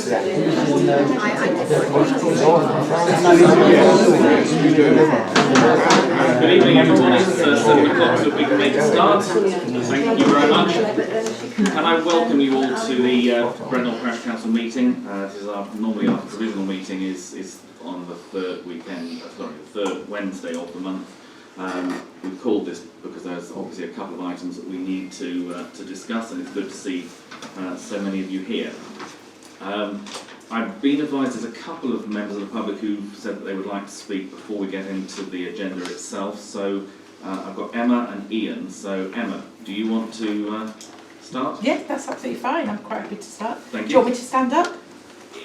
Good evening, everyone. It's 7 o'clock, so we can make a start. Thank you very much. Can I welcome you all to the Brent Knoll Parish Council meeting. This is normally our provisional meeting is on the third Wednesday of the month. We've called this because there's obviously a couple of items that we need to discuss, and it's good to see so many of you here. I've been advised there's a couple of members of the public who've said that they would like to speak before we get into the agenda itself. So I've got Emma and Ian. So Emma, do you want to start? Yeah, that's absolutely fine. I'm quite happy to start. Thank you. Do you want me to stand up?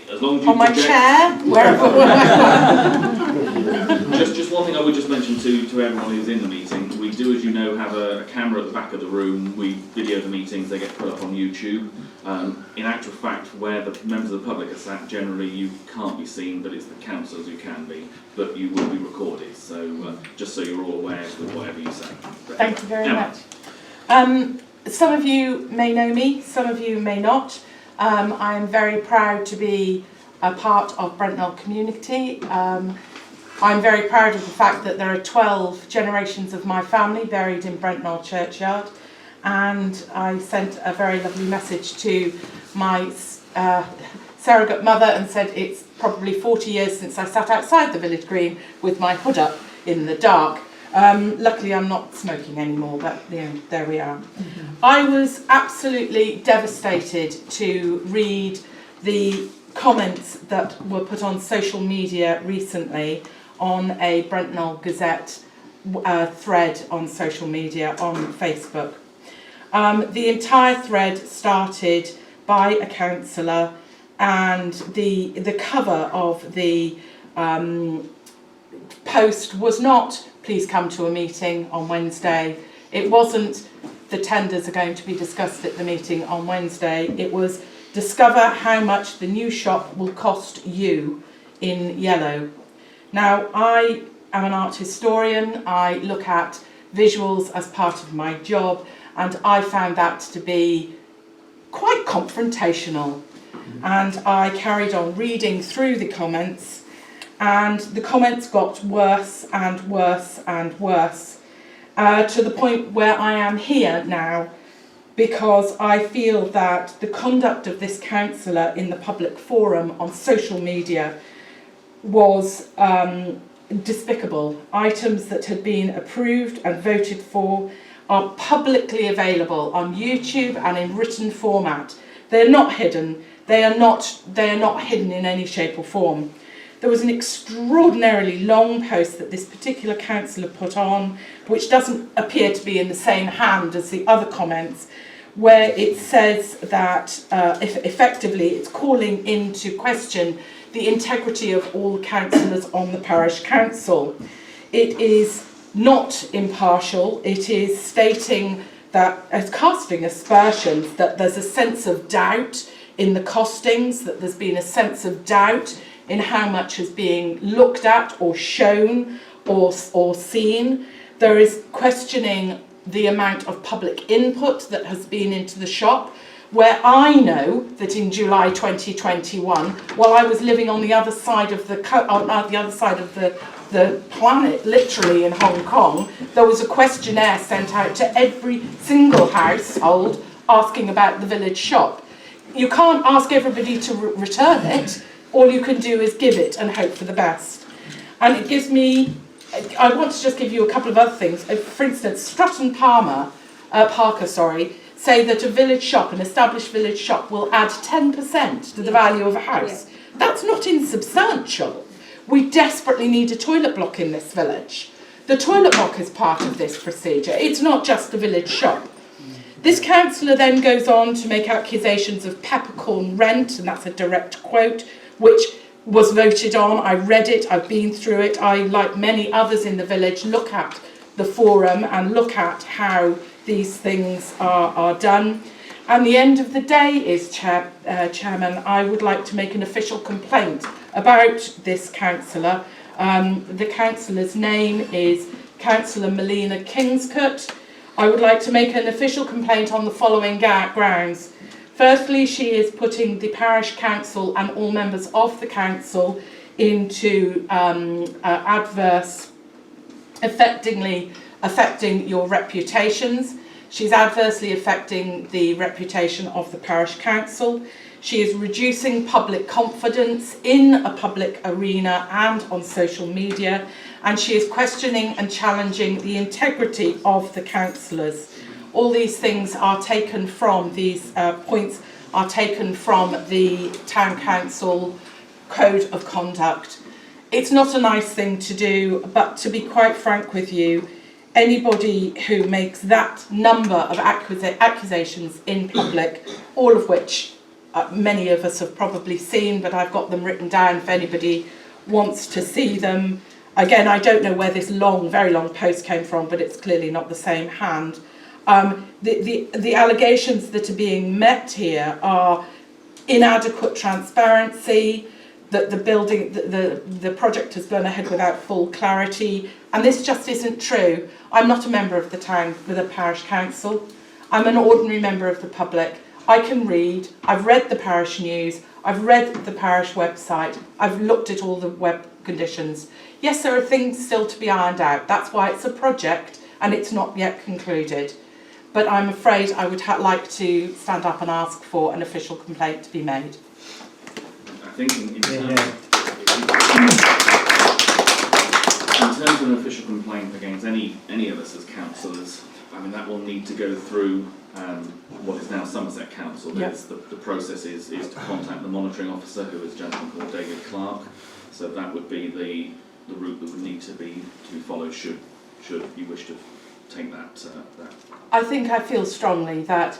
As long as you on my chair, wherever. Just one thing I would just mention to everyone who's in the meeting. We do, as you know, have a camera at the back of the room. We video the meetings, they get put up on YouTube. In actual fact, where the members of the public are sat, generally you can't be seen, but it's the councillors who can be. But you will be recorded, so just so you're all aware of whatever you say. Thank you very much. Some of you may know me, some of you may not. I am very proud to be a part of Brent Knoll community. I'm very proud of the fact that there are 12 generations of my family buried in Brent Knoll churchyard, and I sent a very lovely message to my surrogate mother and said it's probably 40 years since I sat outside the village green with my hood up in the dark. Luckily I'm not smoking anymore, but there we are. I was absolutely devastated to read the comments that were put on social media recently on a Brent Knoll Gazette thread on social media on Facebook. The entire thread started by a councillor, and the cover of the post was not "please come to a meeting on Wednesday." It wasn't "the tenders are going to be discussed at the meeting on Wednesday." It was "discover how much the new shop will cost you," in yellow. Now, I am an art historian. I look at visuals as part of my job, and I found that to be quite confrontational. And I carried on reading through the comments, and the comments got worse and worse and worse, to the point where I am here now, because I feel that the conduct of this councillor in the public forum on social media was despicable. Items that had been approved and voted for are publicly available on YouTube and in written format. They're not hidden. They are not hidden in any shape or form. There was an extraordinarily long post that this particular councillor put on, which doesn't appear to be in the same hand as the other comments, where it says that effectively it's calling into question the integrity of all councillors on the parish council. It is not impartial. It is stating that, it's casting aspersions that there's a sense of doubt in the costings, that there's been a sense of doubt in how much is being looked at or shown or seen. There is questioning the amount of public input that has been into the shop, where I know that in July 2021, while I was living on the other side of the planet, literally in Hong Kong, there was a questionnaire sent out to every single household asking about the village shop. You can't ask everybody to return it. All you can do is give it and hope for the best. And it gives me, I want to just give you a couple of other things. For instance, Stratton Parker, say that a village shop, an established village shop, will add 10% to the value of a house. That's not insubstantial. We desperately need a toilet block in this village. The toilet block is part of this procedure. It's not just the village shop. This councillor then goes on to make accusations of peppercorn rent, and that's a direct quote, which was voted on. I read it, I've been through it. I, like many others in the village, look at the forum and look at how these things are done. And the end of the day is, Chairman, I would like to make an official complaint about this councillor. The councillor's name is Councillor Melina Kingscote. I would like to make an official complaint on the following grounds. Firstly, she is putting the parish council and all members of the council into adverse, affecting your reputations. She's adversely affecting the reputation of the parish council. She is reducing public confidence in a public arena and on social media, and she is questioning and challenging the integrity of the councillors. All these things are taken from, these points are taken from the Town Council Code of Conduct. It's not a nice thing to do, but to be quite frank with you, anybody who makes that number of accusations in public, all of which many of us have probably seen, but I've got them written down if anybody wants to see them. Again, I don't know where this long, very long post came from, but it's clearly not the same hand. The allegations that are being met here are inadequate transparency, that the project has gone ahead without full clarity, and this just isn't true. I'm not a member of the parish council. I'm an ordinary member of the public. I can read. I've read the parish news. I've read the parish website. I've looked at all the web conditions. Yes, there are things still to be ironed out. That's why it's a project and it's not yet concluded. But I'm afraid I would like to stand up and ask for an official complaint to be made. I think in terms of an official complaint against any of us as councillors, I mean that will need to go through what is now Somerset Council. Yep. The process is to contact the monitoring officer, who is a gentleman called David Clark. So that would be the route that would need to be followed should you wish to take that. I feel strongly that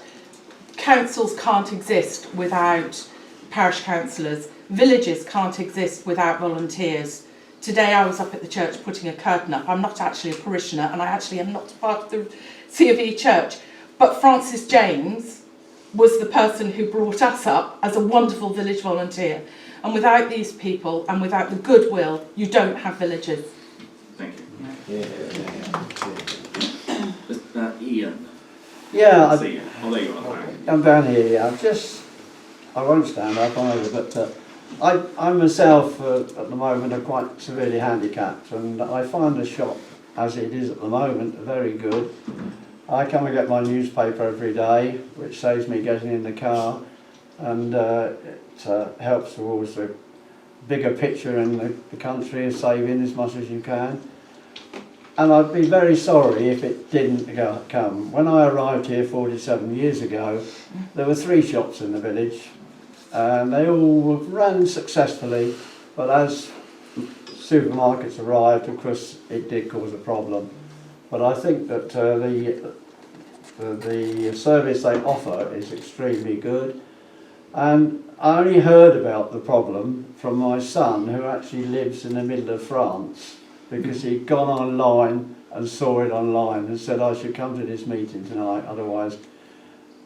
councils can't exist without parish councillors. Villages can't exist without volunteers. Today I was up at the church putting a curtain up. I'm not actually a parishioner and I actually am not part of the C of E church. But Francis James was the person who brought us up as a wonderful village volunteer. And without these people and without the goodwill, you don't have villages. Thank you. Ian. Yeah, Oh, there you are. I'm down here. Yeah. I won't stand up either, but I myself at the moment are quite severely handicapped, and I find the shop as it is at the moment very good. I come and get my newspaper every day, which saves me getting in the car, and it helps towards the bigger picture in the country, saving as much as you can. And I'd be very sorry if it didn't come. When I arrived here 47 years ago, there were 3 shops in the village, and they all ran successfully, but as supermarkets arrived, of course, it did cause a problem. But I think that the service they offer is extremely good. And I only heard about the problem from my son, who actually lives in the middle of France, because he'd gone online and saw it online and said I should come to this meeting tonight, otherwise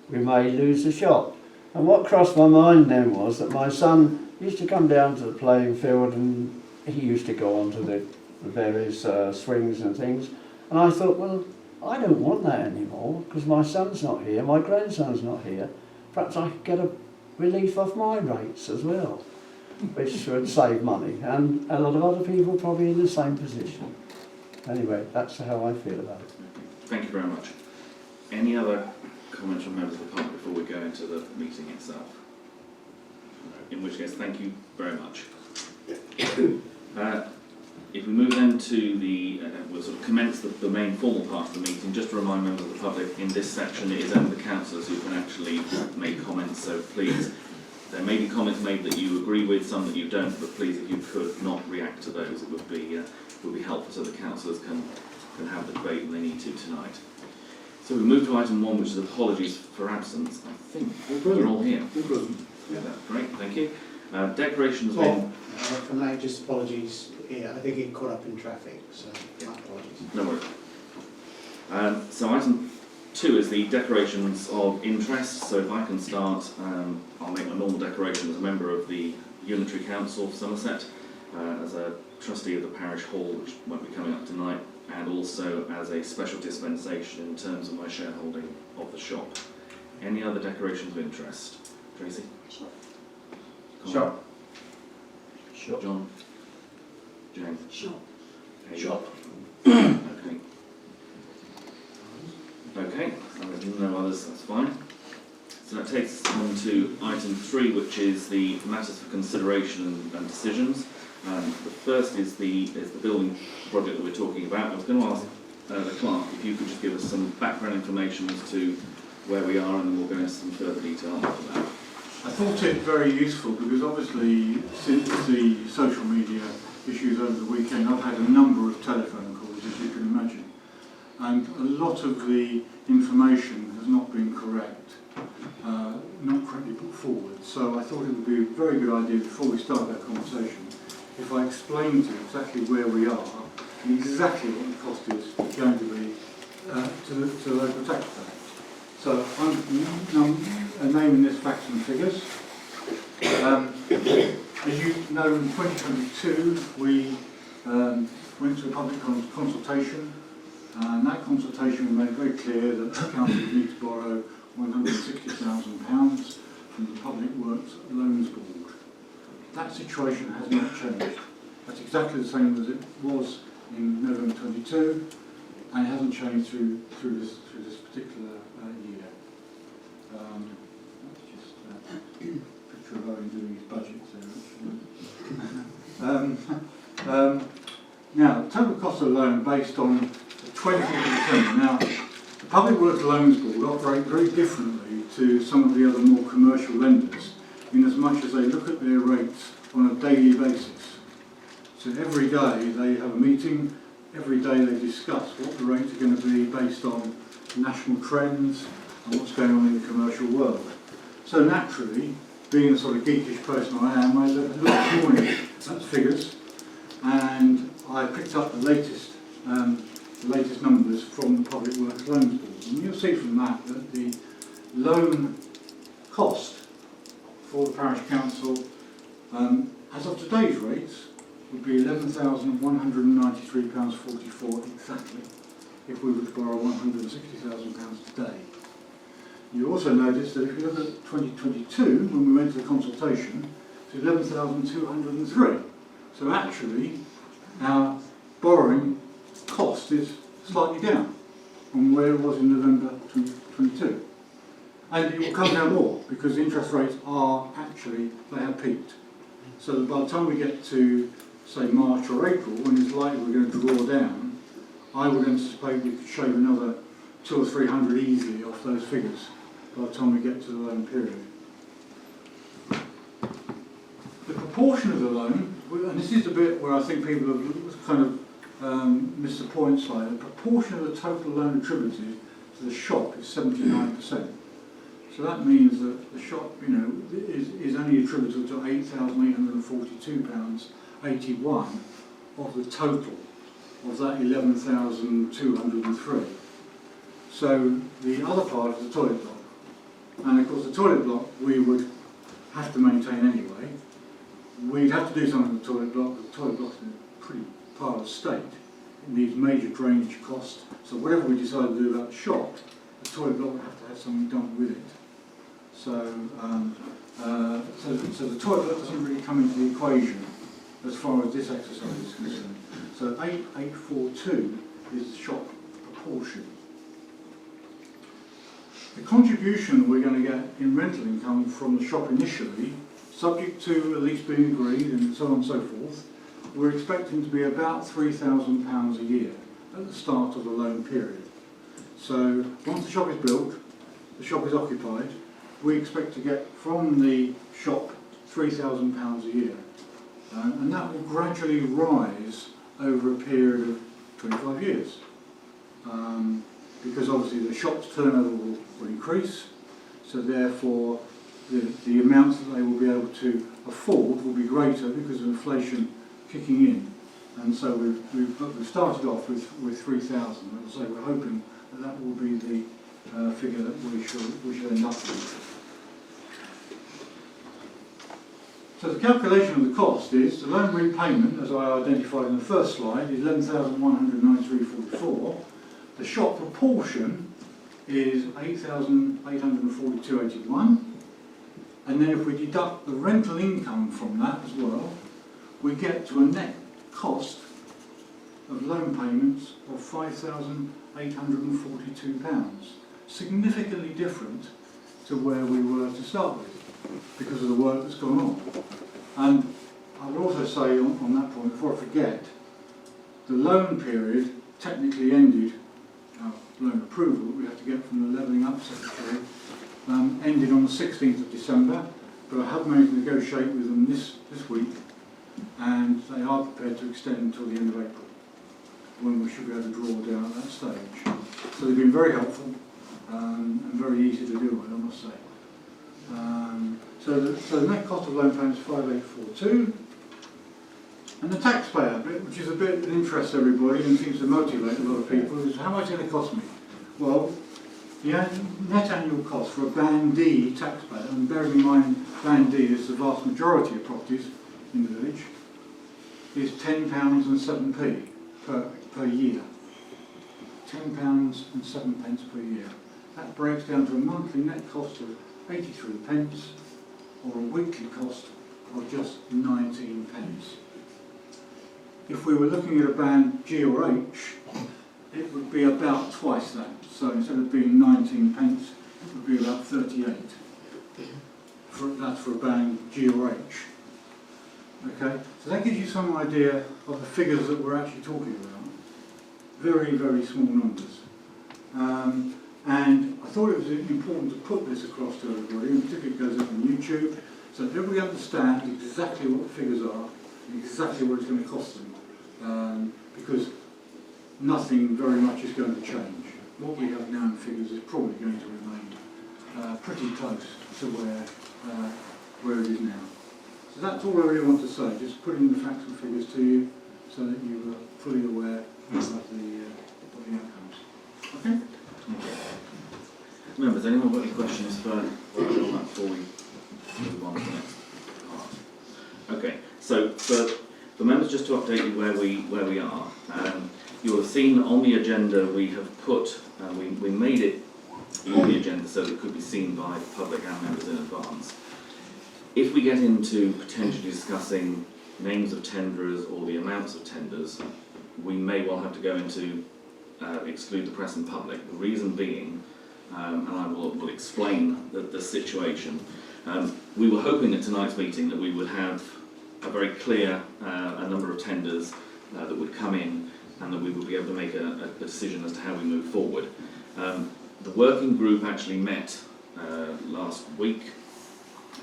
we may lose the shop. And what crossed my mind then was that my son used to come down to the playing field and he used to go on to the various swings and things. And I thought, well, I don't want that anymore because my son's not here, my grandson's not here. Perhaps I could get a relief off my rates as well, which would save money. And a lot of other people probably in the same position. Anyway, that's how I feel about it. Thank you very much. Any other comments from members of the public before we go into the meeting itself? In which case, thank you very much. If we move then to the, we'll sort of commence the main formal part of the meeting, just to remind members of the public, in this section it is only the councillors who can actually make comments, so please, there may be comments made that you agree with, some that you don't, but please, if you could not react to those, it would be helpful so the councillors can have the debate when they need to tonight. So we move to item 1, which is apologies for absence. I think we're all here. Yeah, that's great, thank you. Decorations been... Can I just apologies, yeah, I think it caught up in traffic, so my apologies. No worries. So item 2 is the declarations of interest. So if I can start, I'll make my normal declaration as a member of the Unitary Council of Somerset, as a trustee of the parish hall, which won't be coming up tonight, and also as a special dispensation in terms of my shareholding of the shop. Any other decorations of interest? Tracy? Shop. John? Jane? Shop. Shop. Okay. Okay, so there's no others, that's fine. So that takes us on to item 3, which is the matters for consideration and decisions. The first is the building project that we're talking about. I was going to ask the clerk if you could just give us some background information as to where we are, and then we'll go into some further detail after that. I thought it very useful because obviously since the social media issues over the weekend I've had a number of telephone calls, as you can imagine, and a lot of the information has not been correct, not correctly put forward. So I thought it would be a very good idea before we start that conversation if I explain to you exactly where we are and exactly what the cost is going to be to the local taxpayer. So I'm naming this facts and figures. As you know, in 2022 we went to a public consultation, and that consultation made very clear that the council would need to borrow £160,000 from the Public Works Loans Board. That situation has not changed. That's exactly the same as it was in November 22, and it hasn't changed through this particular year. That's just a picture of Owen doing his budgets there. Now, the total cost of the loan based on the 20%. Now, the Public Works Loans Board operate very differently to some of the other more commercial lenders, in as much as they look at their rates on a daily basis. So every day they have a meeting, every day they discuss what the rates are going to be based on national trends and what's going on in the commercial world. So naturally, being the sort of geekish person I am, I looked this morning at figures, and I picked up the latest numbers from the Public Works Loans Board. And you'll see from that that the loan cost for the parish council, as of today's rates, would be £11,193.44 exactly, if we were to borrow £160,000 today. You also notice that if you look at 2022, when we went to the consultation, it's 11,203. So actually, our borrowing cost is slightly down from where it was in November 2022. And it will come down more because the interest rates they have peaked. So by the time we get to, say, March or April, when it's likely we're going to draw down, I would anticipate we could shave another 200 or 300 easily off those figures by the time we get to the loan period. The proportion of the loan, and this is the bit where I think people have kind of missed the point slightly, the proportion of the total loan attributed to the shop is 79%. So that means that the shop, is only attributable to £8,842.81 of the total of that 11,203. So the other part is the toilet block. And of course the toilet block we would have to maintain anyway. We'd have to do something with the toilet block, but the toilet block's in a pretty parlous state. It needs major drainage cost. So whatever we decide to do about the shop, the toilet block would have to have something done with it. So, so the toilet block doesn't really come into the equation as far as this exercise is concerned. So 8842 is the shop proportion. The contribution that we're going to get in rental income from the shop initially, subject to a lease being agreed and so on and so forth, we're expecting to be about £3,000 a year at the start of the loan period. So once the shop is built, the shop is occupied, we expect to get from the shop £3,000 a year. And that will gradually rise over a period of 25 years. Because obviously the shop's turnover will increase, so therefore the amounts that they will be able to afford will be greater because of inflation kicking in. And so we've started off with 3,000. As I say, we're hoping that will be the figure that we should end up with. So the calculation of the cost is the loan repayment, as I identified in the first slide, is £11,193.44. The shop proportion is 8,842.81, and then if we deduct the rental income from that as well, we get to a net cost of loan payments of £5,842, significantly different to where we were to start with, because of the work that's gone on. And I would also say on that point, before I forget, the loan period technically ended, loan approval we have to get from the Levelling Up Secretary, ended on the 16th of December, but I have managed to negotiate with them this week, and they are prepared to extend until the end of April, when we should be able to draw down at that stage. So they've been very helpful and very easy to deal with, I must say. So the net cost of loan payments is 5,842. And the taxpayer bit, which is a bit that interests everybody and seems to motivate a lot of people, is how much is it going to cost me? Well, the net annual cost for a Band D taxpayer, and bearing in mind Band D is the vast majority of properties in the village, is £10.07 per year. £10.07 per year. That breaks down to a monthly net cost of 83p, or a weekly cost of just 19p. If we were looking at a band G or H, it would be about twice that. So instead of being 19p, it would be about 38. That's for a band G or H. Okay, so that gives you some idea of the figures that we're actually talking about. Very, very small numbers. And I thought it was important to put this across to everybody, and particularly it goes up on YouTube, so that everybody understands exactly what the figures are, and exactly what it's going to cost them. Because nothing very much is going to change. What we have now in figures is probably going to remain pretty close to where it is now. So that's all I really want to say, just putting the facts and figures to you so that you are fully aware of the outcomes. Okay? Members, anyone got any questions for on that before we move on to the next part? Okay, so for members, just to update you where we are, you will have seen on the agenda we have put, we made it on the agenda so that it could be seen by the public and members in advance. If we get into potentially discussing names of tenderers or the amounts of tenders, we may well have to go into exclude the press and public. The reason being, and I will explain the situation, we were hoping at tonight's meeting that we would have a very clear a number of tenders that would come in and that we would be able to make a decision as to how we move forward. The working group actually met last week,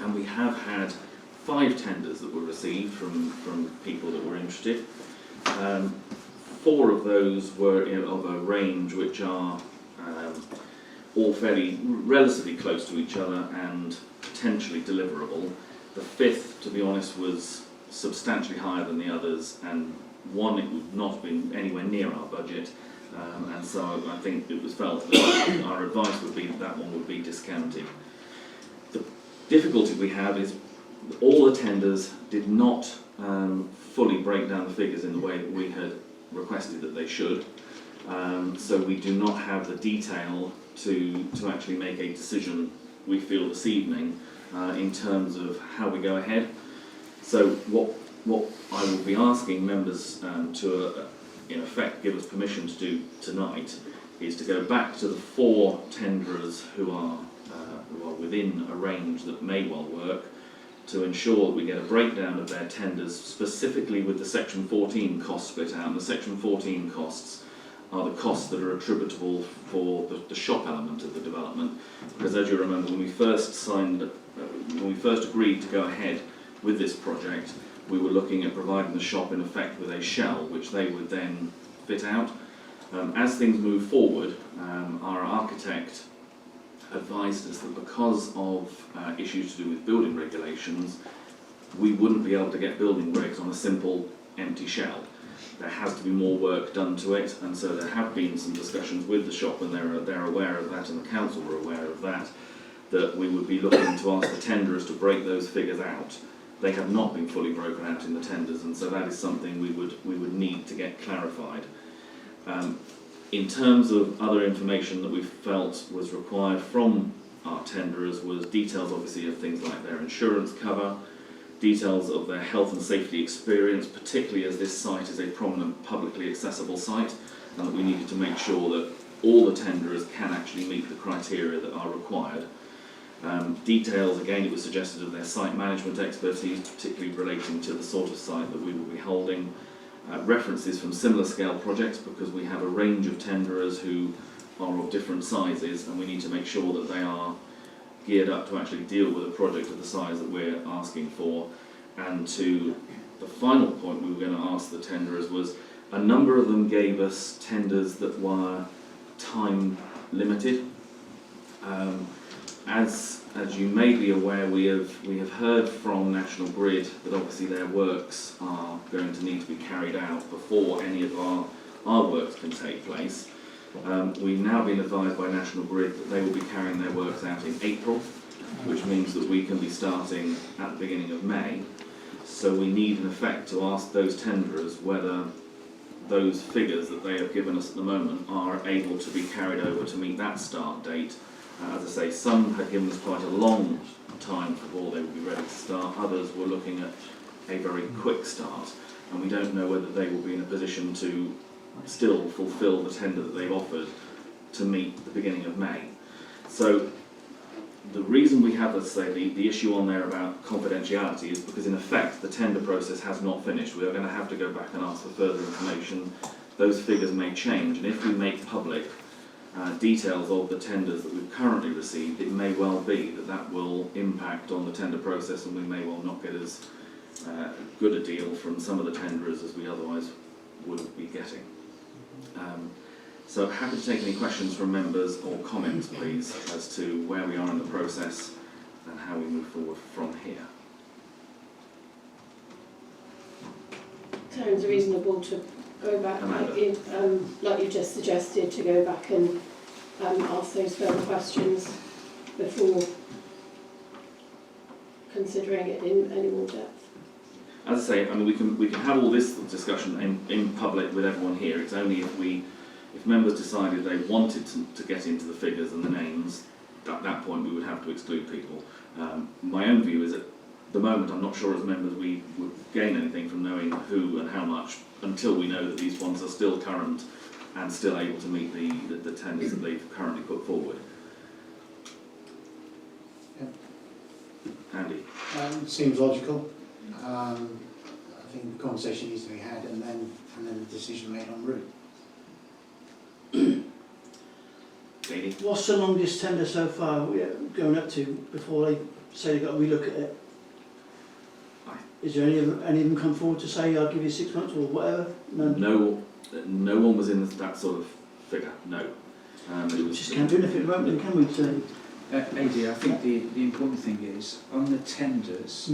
and we have had 5 tenders that were received from people that were interested. 4 of those were of a range which are all fairly relatively close to each other and potentially deliverable. The 5th, to be honest, was substantially higher than the others, and one, it would not have been anywhere near our budget, and so I think it was felt that our advice would be that one would be discounted. The difficulty we have is all the tenders did not fully break down the figures in the way that we had requested that they should, so we do not have the detail to actually make a decision, we feel, this evening in terms of how we go ahead. So what I will be asking members to in effect give us permission to do tonight is to go back to the 4 tenderers who are within a range that may well work, to ensure that we get a breakdown of their tenders, specifically with the Section 14 costs split out. And the Section 14 costs are the costs that are attributable for the shop element of the development. Because as you remember, when we first agreed to go ahead with this project, we were looking at providing the shop in effect with a shell, which they would then fit out. As things move forward, our architect advised us that because of issues to do with building regulations, we wouldn't be able to get building regs on a simple empty shell. There has to be more work done to it, and so there have been some discussions with the shop, and they're aware of that, and the council were aware of that, that we would be looking to ask the tenderers to break those figures out. They have not been fully broken out in the tenders, and so that is something we would need to get clarified. In terms of other information that we felt was required from our tenderers was details obviously of things like their insurance cover, details of their health and safety experience, particularly as this site is a prominent publicly accessible site, and that we needed to make sure that all the tenderers can actually meet the criteria that are required. Details, again, it was suggested of their site management expertise, particularly relating to the sort of site that we will be holding. References from similar scale projects, because we have a range of tenderers who are of different sizes, and we need to make sure that they are geared up to actually deal with a project of the size that we're asking for. And to the final point we were going to ask the tenderers was, a number of them gave us tenders that were time limited. As you may be aware, we have heard from National Grid that obviously their works are going to need to be carried out before any of our works can take place. We've now been advised by National Grid that they will be carrying their works out in April, which means that we can be starting at the beginning of May. So we need, in effect, to ask those tenderers whether those figures that they have given us at the moment are able to be carried over to meet that start date. As I say, some had given us quite a long time before they would be ready to start, others were looking at a very quick start, and we don't know whether they will be in a position to still fulfil the tender that they've offered to meet the beginning of May. So the reason we have, let's say, the issue on there about confidentiality is because in effect the tender process has not finished. We are going to have to go back and ask for further information. Those figures may change, and if we make public details of the tenders that we've currently received, it may well be that that will impact on the tender process, and we may well not get as good a deal from some of the tenderers as we otherwise would be getting. So happy to take any questions from members or comments, please, as to where we are in the process and how we move forward from here. Sounds reasonable to go back, like you just suggested, to go back and ask those further questions before considering it in any more depth. As I say, I mean, we can have all this discussion in public with everyone here. It's only if members decided they wanted to get into the figures and the names, at that point we would have to exclude people. My own view is that at the moment I'm not sure as members we would gain anything from knowing who and how much until we know that these ones are still current and still able to meet the tenders that they've currently put forward. Andy? Seems logical. I think the conversation needs to be had, and then the decision made en route. Katie? What's the longest tender so far we're going up to before they say they've got to relook at it? Aye. Is there any of them come forward to say I'll give you 6 months or whatever? No one was in that sort of figure, no. It was Just can't do anything about it, can we? So, AD, I think the important thing is, on the tenders,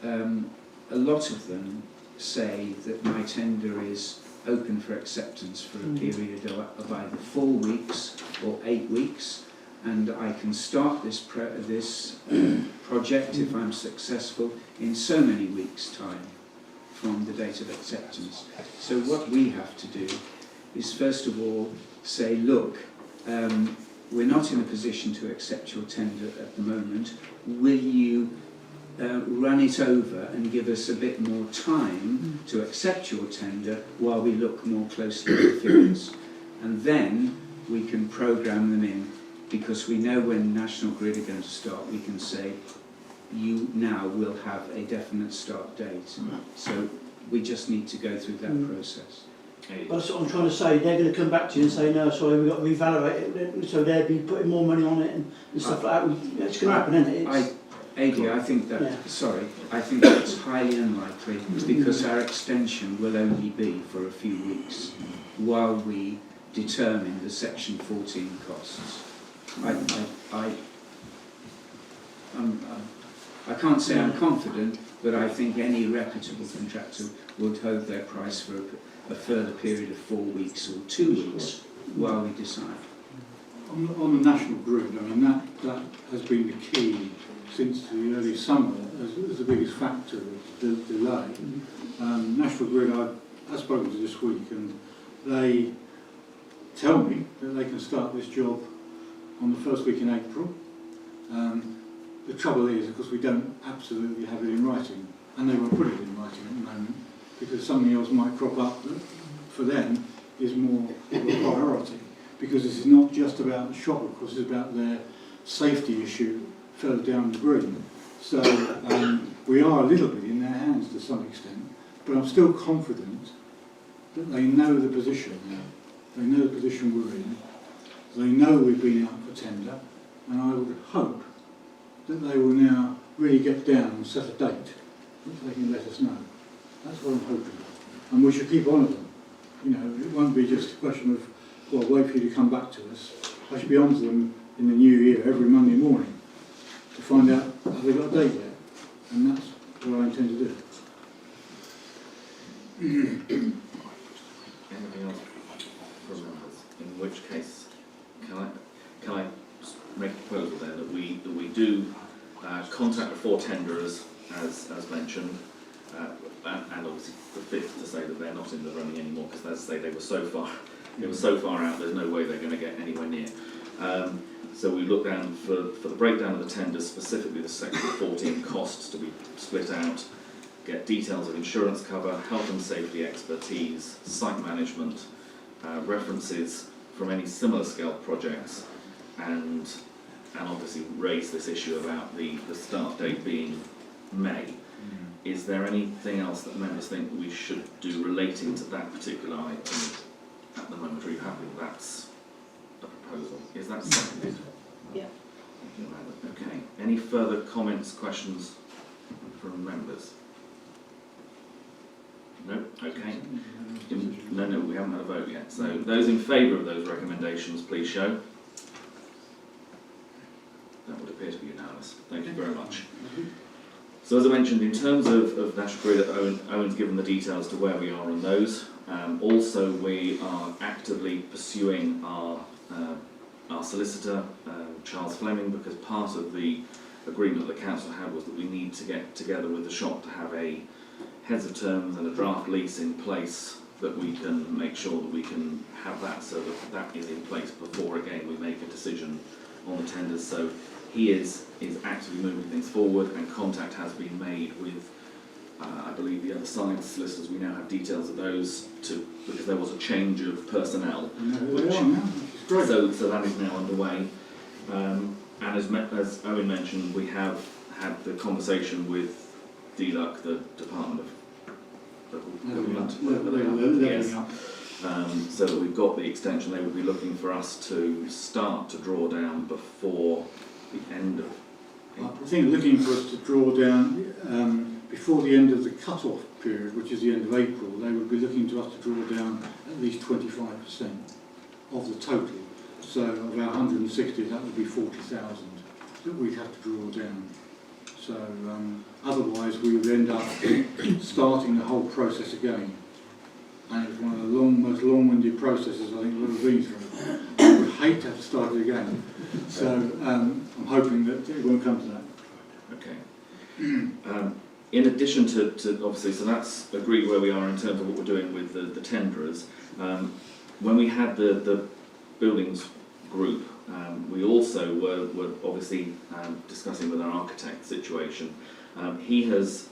a lot of them say that my tender is open for acceptance for a period of either 4 weeks or 8 weeks, and I can start this project if I'm successful in so many weeks' time from the date of acceptance. So what we have to do is first of all say, look, we're not in a position to accept your tender at the moment. Will you run it over and give us a bit more time to accept your tender while we look more closely at the figures? And then we can programme them in, because we know when National Grid are going to start, we can say, you now will have a definite start date. So we just need to go through that process. but that's what I'm trying to say. They're going to come back to you and say, no, sorry, we've got to reevaluate it. So they'll be putting more money on it and stuff like that. It's going to happen, isn't it? I think that, Yeah. I think that's highly unlikely, because our extension will only be for a few weeks while we determine the Section 14 costs. I can't say I'm confident, but I think any reputable contractor would hold their price for a further period of 4 weeks or 2 weeks while we decide. On the National Grid, I mean, that has been the key since the early summer as the biggest factor of the delay. National Grid, I've spoken to this week, and tell me that they can start this job on the first week in April. The trouble is, of course, we don't absolutely have it in writing, and they won't put it in writing at the moment, because something else might crop up that, for them, is more of a priority. Because this is not just about the shop, of course, it's about their safety issue further down the green. So we are a little bit in their hands to some extent, but I'm still confident that they know the position now. They know the position we're in. They know we've been out for tender, and I would hope that they will now really get down and set a date which they can let us know. That's what I'm hoping. And we should keep on with them. You know, it won't be just a question of, well, wait for you to come back to us. I should be on to them in the new year every Monday morning to find out have they got a date yet. And that's what I intend to do. Anything else from members? In which case, can I make a proposal then that we do contact the 4 tenderers as mentioned, and obviously the 5th to say that they're not in the running anymore, because as I say they were so far out, there's no way they're going to get anywhere near. So we look down for the breakdown of the tenders, specifically the section 14 costs to be split out, get details of insurance cover, health and safety expertise, site management, references from any similar scale projects, and obviously raise this issue about the start date being May. Is there anything else that members think we should do relating to that particular item at the moment? Are you happy with that's a proposal? Is that seconded? Yeah. Okay. Any further comments, questions from members? No? Okay. No, we haven't had a vote yet. So those in favour of those recommendations, please show. That would appear to be unanimous. Thank you very much. So as I mentioned, in terms of National Grid, Owen's given the details to where we are on those. Also, we are actively pursuing our solicitor, Charles Fleming, because part of the agreement the council had was that we need to get together with the shop to have a heads of terms and a draft lease in place that we can make sure that we can have that, so that is in place before again we make a decision on the tenders. So he is actively moving things forward, and contact has been made with I believe the other side solicitors. We now have details of those because there was a change of personnel. So that is now underway. And as Owen mentioned, we have had the conversation with DLUC, the Department of Government. Yes. So that we've got the extension. They would be looking for us to start to draw down before the end of April. I think looking for us to draw down before the end of the cut-off period, which is the end of April. They would be looking to us to draw down at least 25% of the total. So of our 160, that would be 40,000 that we'd have to draw down. So otherwise we would end up starting the whole process again. And it's one of the most long-winded processes I think we've ever been through. I would hate to have to start it again. So I'm hoping that it won't come to that. Okay. In addition to obviously, so that's agreed where we are in terms of what we're doing with the tenderers. When we had the buildings group, we also were obviously discussing with our architect situation. He has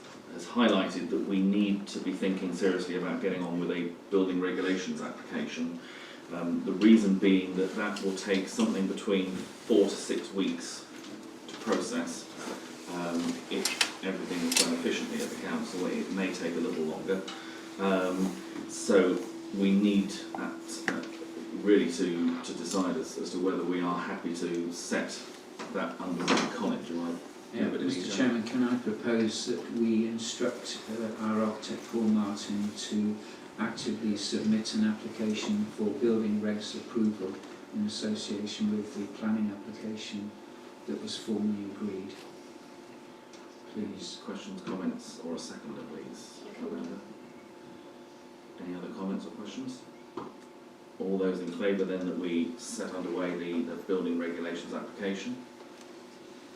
highlighted that we need to be thinking seriously about getting on with a building regulations application. The reason being that will take something between 4 to 6 weeks to process. If everything is done efficiently at the council, it may take a little longer. So we need really to decide as to whether we are happy to set that under College. Mr. Chairman, can I propose that we instruct our architect Paul Martin to actively submit an application for building regs approval in association with the planning application that was formally agreed? Please. Questions, comments, or a seconder, please? Any other comments or questions? All those in favour then that we set underway the building regulations application?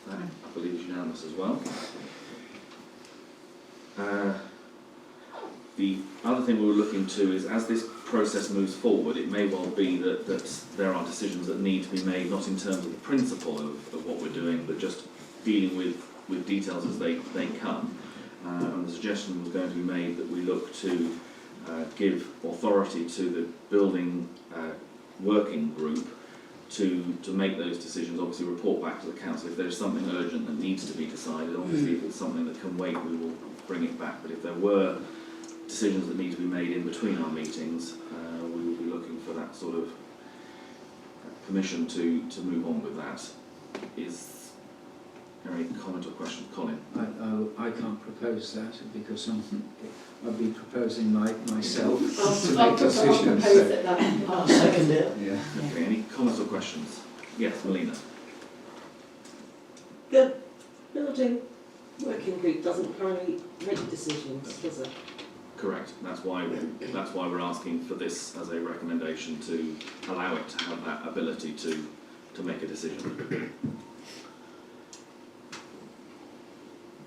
That, I believe, is unanimous as well. The other thing we were looking to is, as this process moves forward, it may well be that there are decisions that need to be made, not in terms of the principle of what we're doing, but just dealing with details as they come. And the suggestion was going to be made that we look to give authority to the building working group to make those decisions, obviously report back to the council. If there's something urgent that needs to be decided, obviously if it's something that can wait, we will bring it back. But if there were decisions that need to be made in between our meetings, we will be looking for that sort of permission to move on with that. Is there any comment or question? Colin? I can't propose that because I'll be proposing myself to I'll make propose decisions. that. I'll second it. Yeah. Okay, any comments or questions? Yes, Melina. The building working group doesn't currently make decisions, does it? Correct. That's why we're asking for this as a recommendation to allow it to have that ability to make a decision.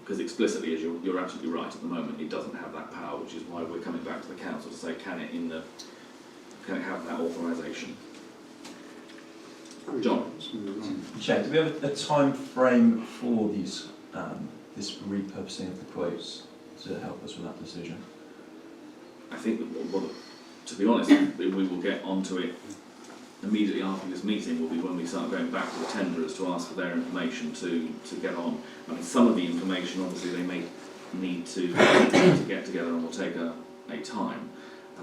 Because explicitly, as you're absolutely right, at the moment it doesn't have that power, which is why we're coming back to the council to say, can it have that authorisation? John. Chair, do we have a time frame for these this repurposing of the quotes to help us with that decision? I think that, well, to be honest, we will get onto it immediately after this meeting. Will be when we start going back to the tenderers to ask for their information to get on. I mean, some of the information obviously they may need to get together and will take a time.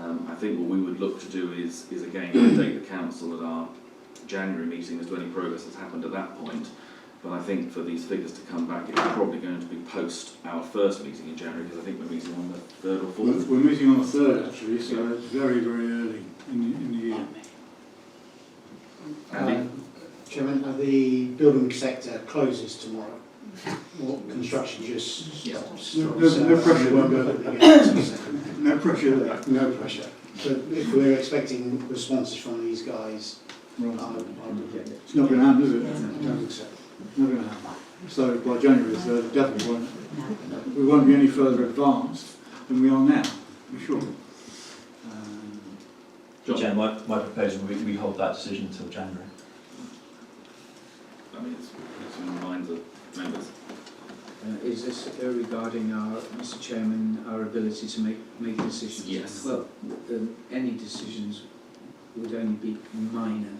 I think what we would look to do is again update the council at our January meeting as to any progress that's happened at that point. But I think for these figures to come back, it's probably going to be post our first meeting in January, because I think we're meeting on the 3rd or 4th. We're meeting on the 3rd actually, so it's very, very early in the year. Andy? Chairman, the building sector closes tomorrow. Or construction just Yeah. stops. No pressure. We won't go there. No pressure there. No pressure. But if we're expecting responses from these guys, I Right. would get it. It's not going to happen, is it? I don't think so. Not going to happen. So by January the 3rd, definitely won't. We won't be any further advanced than we are now, for sure. John? Chair, my proposal, we hold that decision until January. I mean, it's in the minds of members. Is this regarding our, Mr. Chairman, our ability to make decisions? Yes. Well, any decisions would only be minor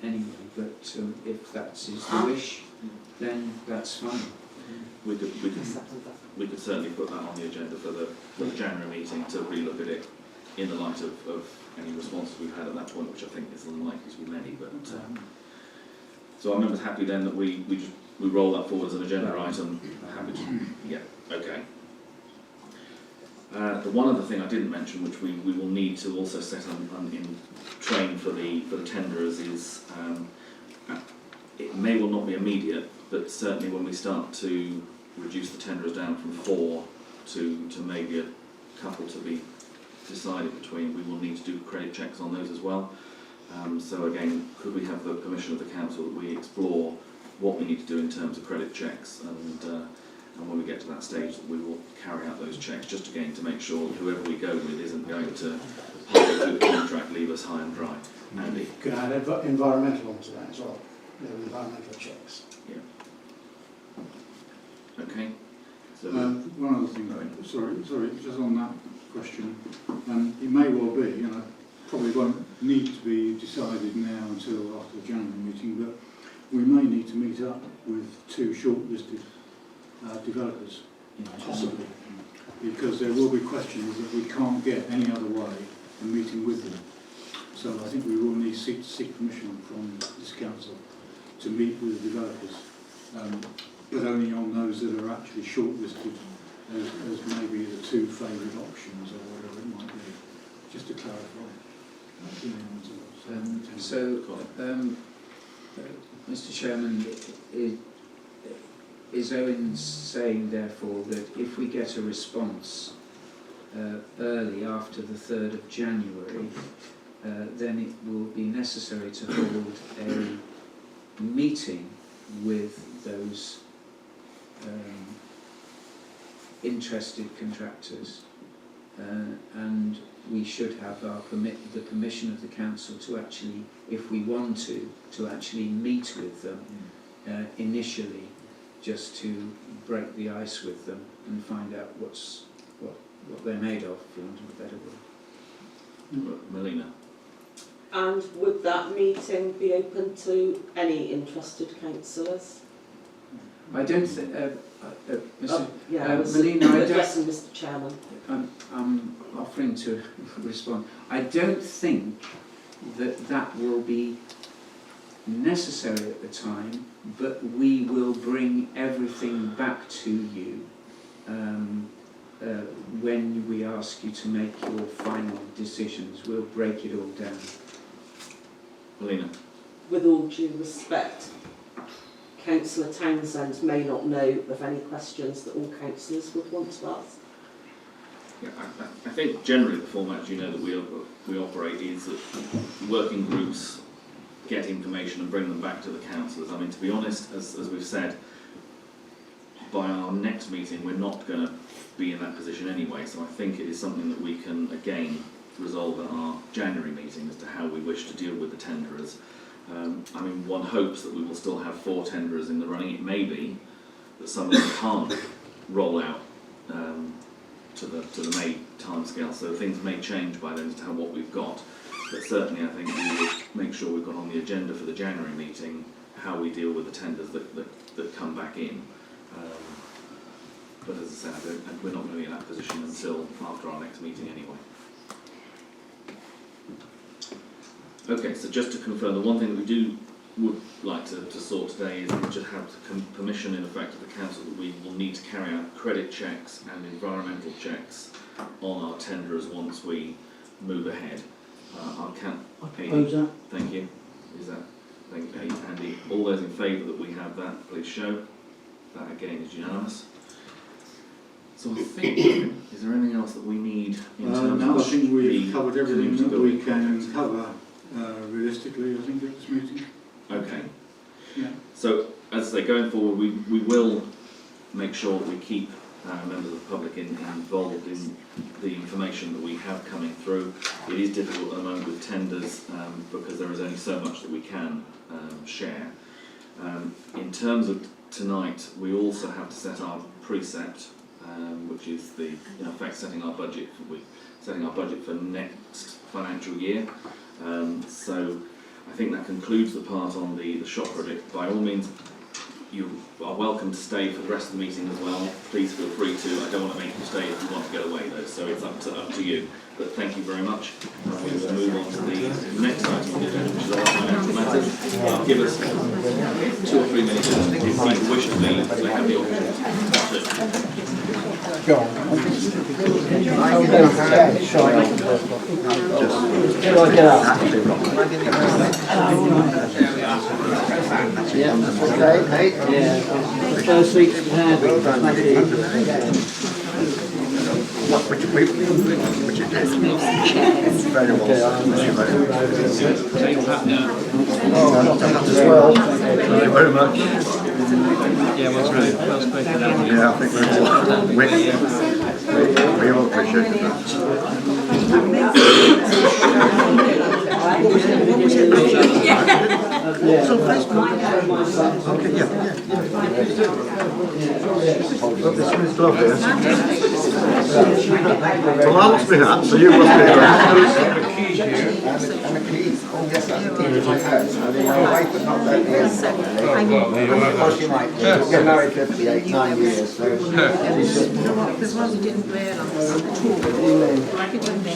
anyway, but if that is the wish, then that's fine. We could certainly put that on the agenda for the January meeting to relook at it in the light of any responses we've had at that point, which I think is unlikely to be many. But so are members happy then that we roll that forward as an agenda item? Happy to? Yeah. Okay. The one other thing I didn't mention, which we will need to also set in train for the tenderers, is it may well not be immediate, but certainly when we start to reduce the tenderers down from 4 to maybe a couple to be decided between, we will need to do credit checks on those as well. So again, could we have the permission of the council that we explore what we need to do in terms of credit checks, and when we get to that stage, we will carry out those checks, just again to make sure that whoever we go with isn't going to partly through the contract leave us high and dry. Andy? Could I add environmental onto that as well? The environmental checks. Okay. So One other thing, sorry, just on that question, it may well be, probably won't need to be decided now until after the January meeting, but we may need to meet up with 2 shortlisted developers, possibly, because there will be questions that we can't get any other way than meeting with them. So I think we will need to seek permission from this council to meet with the developers, but only on those that are actually shortlisted as maybe the 2 favoured options or whatever it might be, just to clarify. Mr. Chairman, is Owen saying therefore that if we get a response early after the 3rd of January, then it will be necessary to hold a meeting with those interested contractors and we should have the permission of the council to actually, if we want to actually meet with them initially, just to break the ice with them and find out what they're made of, for want of a better word. Melina. And would that meeting be open to any interested councillors? I don't think, Melina, Melina, addressing Mr. Chairman. I'm offering to respond. I don't think that will be necessary at the time, but we will bring everything back to you when we ask you to make your final decisions. We'll break it all down. Melina. With all due respect, Councillor Townsend may not know of any questions that all councillors would want to ask. Yeah, I think generally the format, you know, that we operate is that working groups get information and bring them back to the councillors. I mean, to be honest, as we've said, by our next meeting we're not going to be in that position anyway, so I think it is something that we can again resolve at our January meeting as to how we wish to deal with the tenderers. I mean, one hopes that we will still have 4 tenderers in the running. It may be that some of them can't roll out to the May timescale, so things may change by then as to what we've got. But certainly I think we will make sure we've got on the agenda for the January meeting how we deal with the tenders that come back in. But as I said, we're not going to be in that position until after our next meeting anyway. Okay, so just to confirm, the one thing that we would like to sort today is we just have permission in effect of the council that we will need to carry out credit checks and environmental checks on our tenderers once we move ahead. I propose that. Thank you. Is that, thank you, Andy. All those in favour that we have that, please show. That again is unanimous. So I think, is there anything else that we need in terms no, of I think we've covered everything that we community can cover realistically, I think, at this meeting. Okay. Yeah. So, as I say, going forward, we will make sure that we keep members of the public involved in the information that we have coming through. It is difficult at the moment with tenders because there is only so much that we can share. In terms of tonight, we also have to set our precept, which is in effect setting our budget for next financial year. So I think that concludes the part on the shop project. By all means, you are welcome to stay for the rest of the meeting as well. Please feel free to. I don't want to make you stay if you want to get away though, so it's up to you. But thank you very much. We will move on to the next item on the agenda, which is our financial matters. Give us 2 or 3 minutes if people wish to leave, they have the opportunity. Go on. Yeah, okay. Yeah. First week's very well. Thank you very much. Yeah, well spoken. Yeah, I think we all appreciate that. It's on Facebook. Okay, yeah. Well, this one is lovely. Well, I lost my hat, so you must be here. And the keys. Oh, yes, that's the key to my house. I mean, my wife would not let me in. Well, she might. We've been married 9 years, so she's just... You know what, there's one you didn't realise at all. Like it wouldn't be.